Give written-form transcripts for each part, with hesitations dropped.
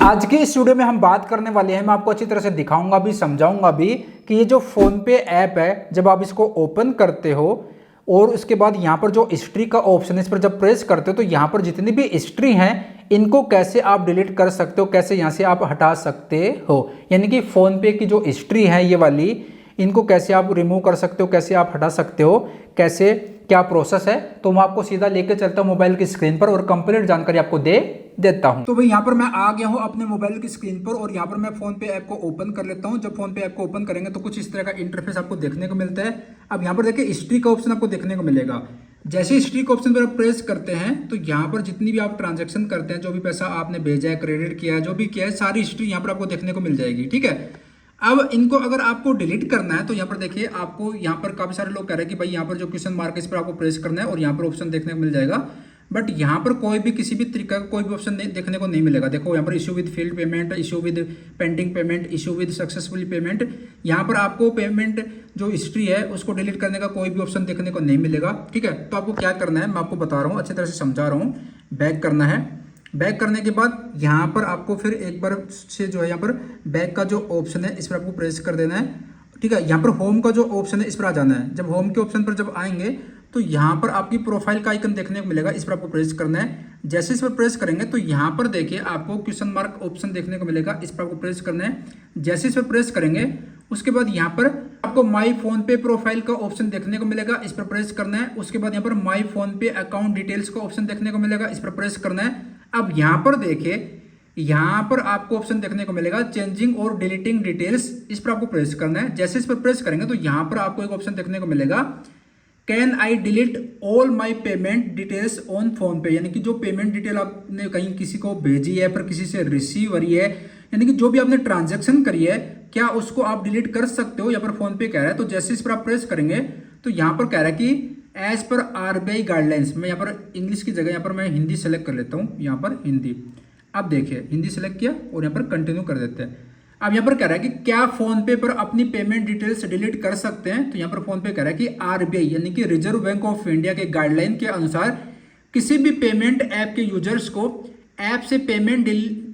आज के इस वीडियो में हम बात करने वाले हैं, मैं आपको अच्छी तरह से दिखाऊंगा भी, समझाऊंगा भी कि ये जो फोन पे ऐप है, जब आप इसको ओपन करते हो और उसके बाद यहाँ पर जो हिस्ट्री का ऑप्शन है, इस पर जब प्रेस करते हो तो यहाँ पर जितनी भी हिस्ट्री हैं इनको कैसे आप डिलीट कर सकते हो, कैसे यहाँ से आप हटा सकते हो। यानी कि फोन पे की जो हिस्ट्री है ये वाली, इनको कैसे आप रिमूव कर सकते हो, कैसे आप हटा सकते हो, कैसे क्या प्रोसेस है। तो मैं आपको सीधा लेके चलता हूँ मोबाइल की स्क्रीन पर और कंप्लीट जानकारी आपको दे देता हूं। तो भाई यहाँ पर मैं आ गया हूँ अपने मोबाइल की स्क्रीन पर और यहाँ पर मैं फोन पे ऐप को ओपन कर लेता हूँ। जब फोन पे ऐप को ओपन करेंगे तो कुछ इस तरह का इंटरफेस आपको देखने को मिलता है। अब यहाँ पर देखिए हिस्ट्री का ऑप्शन आपको देखने को मिलेगा। जैसे हिस्ट्री का ऑप्शन पर आप प्रेस करते हैं तो यहाँ पर जितनी भी आप ट्रांजेक्शन करते हैं, जो भी पैसा आपने भेजा है, क्रेडिट किया है, जो भी किया है, सारी हिस्ट्री यहाँ पर आपको देखने को मिल जाएगी। ठीक है, अब इनको अगर आपको डिलीट करना है तो यहाँ पर देखिए, आपको यहाँ पर काफी सारे लोग कह रहे हैं कि भाई यहाँ पर जो क्वेश्चन मार्क है इस पर आपको प्रेस करना है और यहाँ पर ऑप्शन देखने को मिल जाएगा। बट यहाँ पर कोई भी किसी भी तरीका का कोई भी ऑप्शन देखने को नहीं मिलेगा। देखो यहाँ पर issue with field payment, issue with pending payment, issue with successfully payment, यहाँ पर आपको पेमेंट जो हिस्ट्री है उसको डिलीट करने का कोई भी ऑप्शन देखने को नहीं मिलेगा। ठीक है, तो आपको क्या करना है मैं आपको बता रहा हूँ, अच्छी तरह से समझा रहा हूँ। बैक करना है, बैक करने के बाद यहाँ पर आपको फिर एक बार से जो है यहाँ पर बैक का जो ऑप्शन है इस पर आपको प्रेस कर देना है। ठीक है, यहाँ पर होम का जो ऑप्शन है इस पर आ जाना है। जब होम के ऑप्शन पर जब आएंगे तो यहाँ पर आपकी प्रोफाइल का आइकन देखने को मिलेगा, इस पर आपको प्रेस करना है। जैसे इस पर प्रेस करेंगे तो यहाँ पर देखिए आपको क्वेश्चन मार्क ऑप्शन देखने को मिलेगा, इस पर आपको प्रेस करना है। जैसे इस पर प्रेस करेंगे उसके बाद यहाँ पर आपको माई फोन पे प्रोफाइल का ऑप्शन देखने को मिलेगा, इस पर प्रेस करना है। उसके बाद यहाँ पर माई फोन पे अकाउंट डिटेल्स का ऑप्शन देखने को मिलेगा, इस पर प्रेस करना है। अब यहाँ पर देखिए, यहाँ पर आपको ऑप्शन देखने को मिलेगा चेंजिंग और डिलीटिंग डिटेल्स, इस पर आपको प्रेस करना है। जैसे इस पर प्रेस करेंगे तो यहाँ पर आपको एक ऑप्शन देखने को मिलेगा, can I delete all my payment details on phone पे। यानी कि जो पेमेंट डिटेल आपने कहीं किसी को भेजी है, पर किसी से रिसीव करी है, यानी कि जो भी आपने ट्रांजेक्शन करी है, क्या उसको आप डिलीट कर सकते हो, यहाँ पर फोन पे कह रहा है। तो जैसे इस पर आप प्रेस करेंगे तो यहाँ पर कह रहा है कि एज पर आरबीआई गाइडलाइंस, मैं यहाँ पर इंग्लिश की जगह यहाँ पर मैं हिंदी सेलेक्ट कर लेता हूँ, यहाँ पर हिंदी। अब देखिए हिंदी सेलेक्ट किया और यहाँ पर कंटिन्यू कर देते हैं। अब यहाँ पर कह रहा है कि क्या फोन पे पर अपनी पेमेंट डिटेल्स डिलीट कर सकते हैं। तो यहाँ पर फोन पे कह रहा है कि आरबीआई यानी कि रिजर्व बैंक ऑफ इंडिया के गाइडलाइन के अनुसार किसी भी पेमेंट ऐप के यूजर्स को ऐप से पेमेंट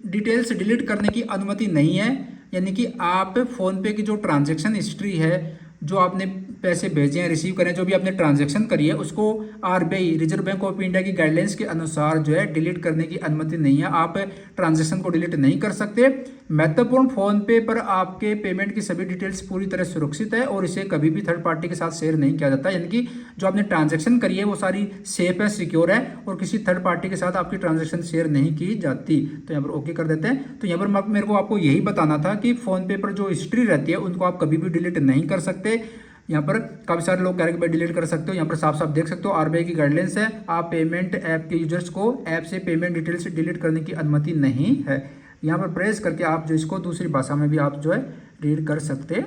डिटेल्स डिलीट करने की अनुमति नहीं है। यानी कि आप फोन पे की जो ट्रांजेक्शन हिस्ट्री है, जो आपने पैसे भेजे हैं, रिसीव करें, जो भी आपने ट्रांजैक्शन करी है, उसको RBI reserve Bank of India की गाइडलाइंस के अनुसार जो है डिलीट करने की अनुमति नहीं है। आप ट्रांजैक्शन को डिलीट नहीं कर सकते। महत्वपूर्ण, फोन पे पर आपके पेमेंट की सभी डिटेल्स पूरी तरह सुरक्षित है और इसे कभी भी थर्ड पार्टी के साथ शेयर नहीं किया जाता। यानी कि जो आपने ट्रांजैक्शन करी है वो सारी सेफ है, सिक्योर है और किसी थर्ड पार्टी के साथ आपकी ट्रांजैक्शन शेयर नहीं की जाती। तो यहाँ पर ओके कर देते हैं। तो यहाँ पर मेरे को आपको यही बताना था कि फोन पे पर जो हिस्ट्री रहती है उनको आप कभी भी डिलीट नहीं कर सकते। यहाँ पर काफी सारे लोग कह रहे हैं कि भाई डिलीट कर सकते हो, यहाँ पर साफ साफ देख सकते हो आरबीआई की गाइडलाइंस है, आप पेमेंट ऐप के यूजर्स को ऐप से पेमेंट डिटेल्स डिलीट करने की अनुमति नहीं है। यहाँ पर प्रेस करके आप जो इसको दूसरी भाषा में भी आप जो है रीड कर सकते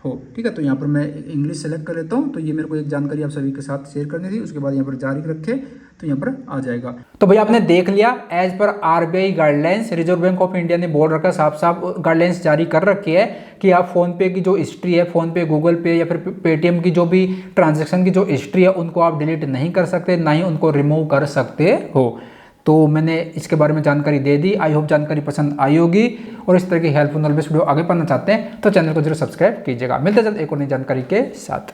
हो। ठीक है, तो यहाँ पर मैं इंग्लिश सेलेक्ट कर लेता हूँ। तो ये मेरे को एक जानकारी आप सभी के साथ शेयर करनी थी। उसके बाद यहाँ पर जारी रखे तो यहाँ पर आ जाएगा। तो भाई आपने देख लिया, एज पर RBI guidelines, Reserve Bank of India ने बोल रखा, साफ साफ गाइडलाइंस जारी कर रखी है कि आप फोन पे की जो हिस्ट्री है, फोन पे, गूगल पे या फिर पेटीएम की जो भी ट्रांजेक्शन की जो हिस्ट्री है उनको आप डिलीट नहीं कर सकते, ना ही उनको रिमूव कर सकते हो। तो मैंने इसके बारे में जानकारी दे दी। आई होप जानकारी पसंद आई होगी और इस तरह की हेल्पफुल नॉलेज वीडियो आगे पढ़ना चाहते हैं तो चैनल को जरूर सब्सक्राइब कीजिएगा। मिलते जल्द एक और नई जानकारी के साथ।